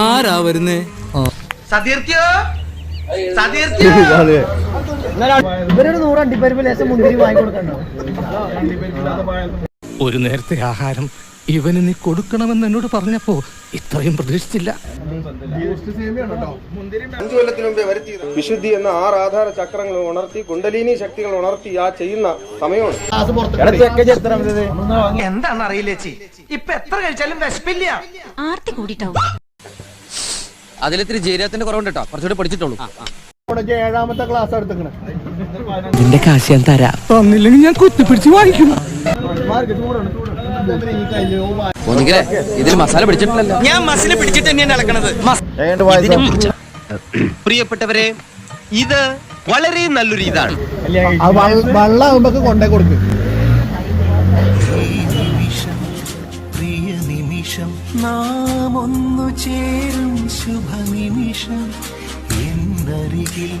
ആരാ വരുന്നേ? ഇവരൊരു 100 അണ്ടിപ്പരിപ്പ് ലേശം മുന്തിരി വാങ്ങിക്കൊടുക്കണ്ടോ? ഒരു നേരത്തെ ആഹാരം ഇവന് നീ കൊടുക്കണമെന്ന് എന്നോട് പറഞ്ഞപ്പോ ഇത്രയും പ്രതീക്ഷിച്ചില്ല. 5 കൊല്ലത്തിന് മുമ്പേ വരുത്തി വിശുദ്ധി എന്ന 6 ആധാര ചക്രങ്ങൾ ഉണർത്തി കുണ്ടലിനി ശക്തികൾ ഉണർത്തി ആ ചെയ്യുന്ന സമയമാണ്. എന്താണെന്ന് അറിയില്ല ചേച്ചി, ഇപ്പൊ എത്ര കഴിച്ചാലും വിശപ്പില്ല. ആർത്തി കൂടിട്ടാവും. അതിലിത്തിരി ജീരകത്തിന്റെ കുറവുണ്ട് കേട്ടോ, കുറച്ചുകൂടി പഠിച്ചിട്ടുള്ളൂ. 7ാമത്തെ ക്ലാസ് എടുത്തിക്കണേ. നിന്റെ കാശ് ഞാൻ തരാം, തന്നില്ലെങ്കിൽ ഞാൻ കുത്തിപ്പിടിച്ച് വാങ്ങിക്കും. ഒന്നുകിലേ ഇതിൽ മസാല പിടിച്ചിട്ടില്ലല്ലോ. ഞാൻ മസിനെ പിടിച്ചിട്ട് തന്നെയാണ് നടക്കണത്. പ്രിയപ്പെട്ടവരെ, ഇത് വളരെ നല്ലൊരു ഇതാണ്. വള്ളാകുമ്പോ കൊണ്ടേ കൊടുക്കും. പ്രിയ നിമിഷം നാം ഒന്നു ചേരും ശുഭനിമിഷം എന്നരികിൽ